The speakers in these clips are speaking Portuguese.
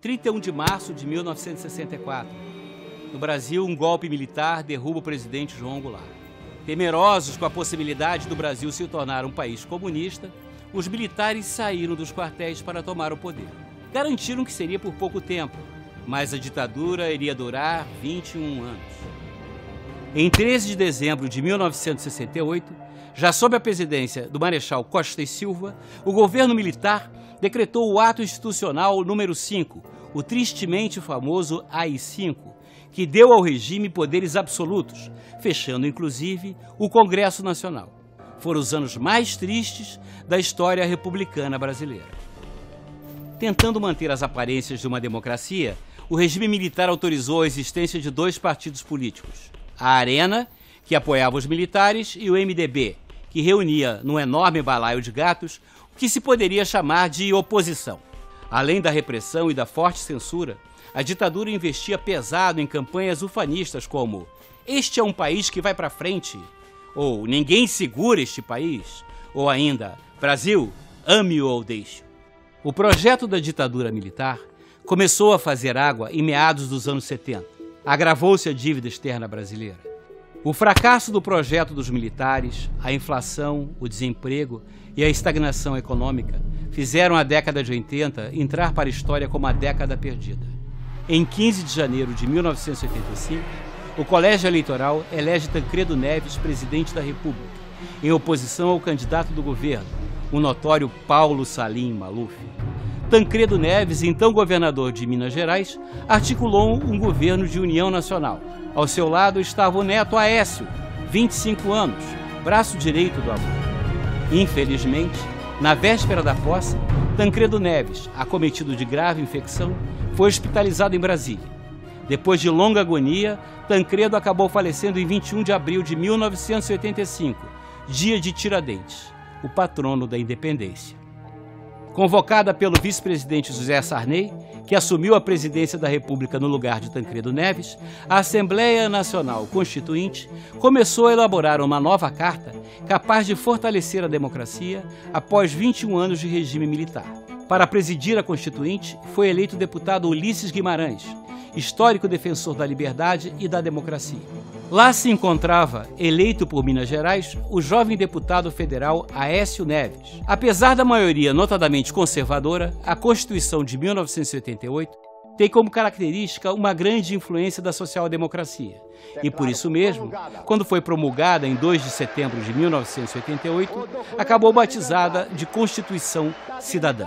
31 de março de 1964. No Brasil, um golpe militar derruba o presidente João Goulart. Temerosos com a possibilidade do Brasil se tornar um país comunista, os militares saíram dos quartéis para tomar o poder. Garantiram que seria por pouco tempo, mas a ditadura iria durar 21 anos. Em 13 de dezembro de 1968, já sob a presidência do Marechal Costa e Silva, o governo militar decretou o Ato Institucional número 5, o tristemente famoso AI-5, que deu ao regime poderes absolutos, fechando inclusive o Congresso Nacional. Foram os anos mais tristes da história republicana brasileira. Tentando manter as aparências de uma democracia, o regime militar autorizou a existência de dois partidos políticos: a Arena, que apoiava os militares, e o MDB, que reunia num enorme balaio de gatos o que se poderia chamar de oposição. Além da repressão e da forte censura, a ditadura investia pesado em campanhas ufanistas como "Este é um país que vai para frente", ou "Ninguém segura este país", ou ainda "Brasil, ame-o ou deixe-o". O projeto da ditadura militar começou a fazer água em meados dos anos 70. Agravou-se a dívida externa brasileira. O fracasso do projeto dos militares, a inflação, o desemprego e a estagnação econômica fizeram a década de 80 entrar para a história como a década perdida. Em 15 de janeiro de 1985, o Colégio Eleitoral elege Tancredo Neves presidente da República, em oposição ao candidato do governo, o notório Paulo Salim Maluf. Tancredo Neves, então governador de Minas Gerais, articulou um governo de união nacional. Ao seu lado estava o neto Aécio, 25 anos, braço direito do avô. Infelizmente, na véspera da posse, Tancredo Neves, acometido de grave infecção, foi hospitalizado em Brasília. Depois de longa agonia, Tancredo acabou falecendo em 21 de abril de 1985, dia de Tiradentes, o patrono da independência. Convocada pelo vice-presidente José Sarney, que assumiu a presidência da República no lugar de Tancredo Neves, a Assembleia Nacional Constituinte começou a elaborar uma nova carta capaz de fortalecer a democracia após 21 anos de regime militar. Para presidir a Constituinte, foi eleito o deputado Ulisses Guimarães, histórico defensor da liberdade e da democracia. Lá se encontrava, eleito por Minas Gerais, o jovem deputado federal Aécio Neves. Apesar da maioria notadamente conservadora, a Constituição de 1988 tem como característica uma grande influência da social-democracia. E por isso mesmo, quando foi promulgada em 2 de setembro de 1988, acabou batizada de Constituição Cidadã.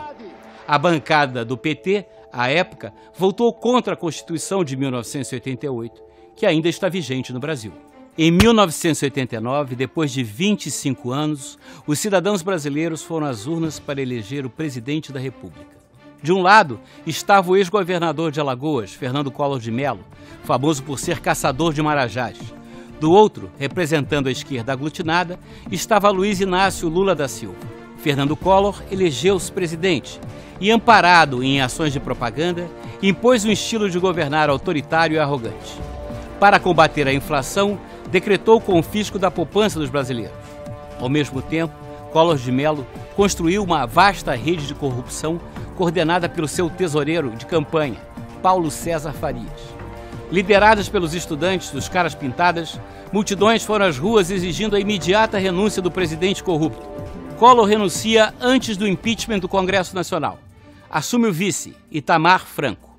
A bancada do PT, à época, votou contra a Constituição de 1988, que ainda está vigente no Brasil. Em 1989, depois de 25 anos, os cidadãos brasileiros foram às urnas para eleger o presidente da República. De um lado estava o ex-governador de Alagoas, Fernando Collor de Mello, famoso por ser caçador de marajás. Do outro, representando a esquerda aglutinada, estava Luiz Inácio Lula da Silva. Fernando Collor elegeu-se presidente e, amparado em ações de propaganda, impôs um estilo de governar autoritário e arrogante. Para combater a inflação, decretou o confisco da poupança dos brasileiros. Ao mesmo tempo, Collor de Mello construiu uma vasta rede de corrupção coordenada pelo seu tesoureiro de campanha, Paulo César Farias. Lideradas pelos estudantes dos caras pintadas, multidões foram às ruas exigindo a imediata renúncia do presidente corrupto. Collor renuncia antes do impeachment do Congresso Nacional. Assume o vice, Itamar Franco.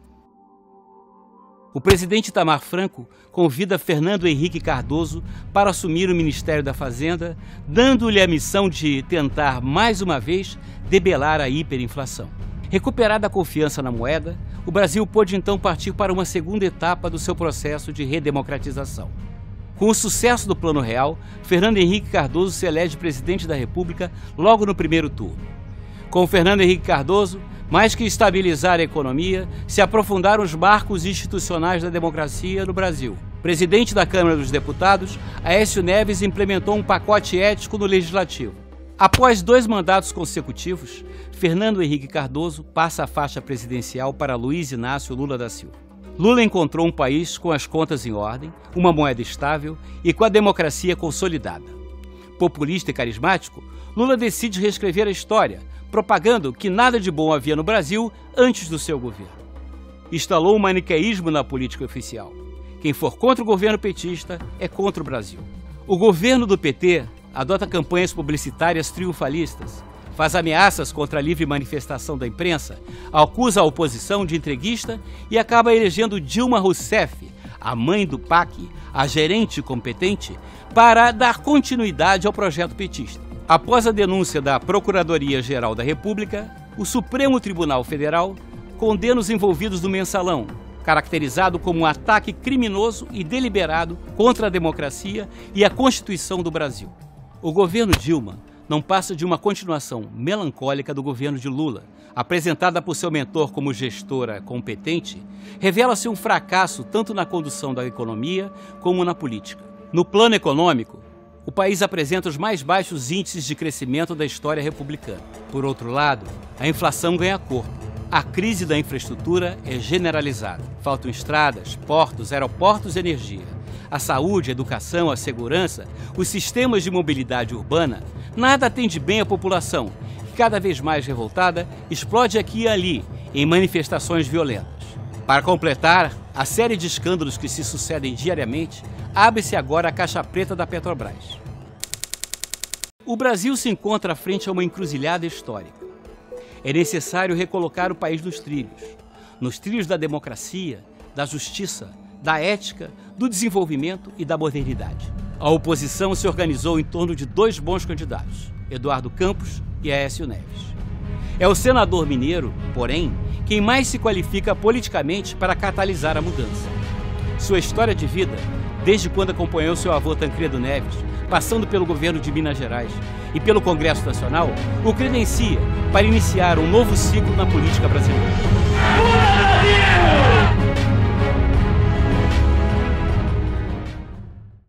O presidente Itamar Franco convida Fernando Henrique Cardoso para assumir o Ministério da Fazenda, dando-lhe a missão de tentar, mais uma vez, debelar a hiperinflação. Recuperada a confiança na moeda, o Brasil pôde então partir para uma segunda etapa do seu processo de redemocratização. Com o sucesso do Plano Real, Fernando Henrique Cardoso se elege presidente da República logo no primeiro turno. Com Fernando Henrique Cardoso, mais que estabilizar a economia, se aprofundaram os marcos institucionais da democracia no Brasil. Presidente da Câmara dos Deputados, Aécio Neves implementou um pacote ético no Legislativo. Após 2 mandatos consecutivos, Fernando Henrique Cardoso passa a faixa presidencial para Luiz Inácio Lula da Silva. Lula encontrou um país com as contas em ordem, uma moeda estável e com a democracia consolidada. Populista e carismático, Lula decide reescrever a história, propagando que nada de bom havia no Brasil antes do seu governo. instalou o maniqueísmo na política oficial. Quem for contra o governo petista é contra o Brasil. O governo do PT adota campanhas publicitárias triunfalistas, faz ameaças contra a livre manifestação da imprensa, acusa a oposição de entreguista e acaba elegendo Dilma Rousseff, a mãe do PAC, a gerente competente, para dar continuidade ao projeto petista. Após a denúncia da Procuradoria-Geral da República, o Supremo Tribunal Federal condena os envolvidos no mensalão, caracterizado como um ataque criminoso e deliberado contra a democracia e a Constituição do Brasil. O governo Dilma não passa de uma continuação melancólica do governo de Lula. Apresentada por seu mentor como gestora competente, revela-se um fracasso tanto na condução da economia como na política. No plano econômico, o país apresenta os mais baixos índices de crescimento da história republicana. Por outro lado, a inflação ganha corpo. A crise da infraestrutura é generalizada. Faltam estradas, portos, aeroportos e energia. A saúde, a educação, a segurança, os sistemas de mobilidade urbana, nada atende bem a população, que cada vez mais revoltada, explode aqui e ali, em manifestações violentas. Para completar a série de escândalos que se sucedem diariamente, abre-se agora a caixa preta da Petrobras. O Brasil se encontra frente a uma encruzilhada histórica. É necessário recolocar o país nos trilhos da democracia, da justiça, da ética, do desenvolvimento e da modernidade. A oposição se organizou em torno de dois bons candidatos, Eduardo Campos e Aécio Neves. É o senador mineiro, porém, quem mais se qualifica politicamente para catalisar a mudança. Sua história de vida, desde quando acompanhou seu avô Tancredo Neves, passando pelo governo de Minas Gerais e pelo Congresso Nacional, o credencia para iniciar um novo ciclo na política brasileira.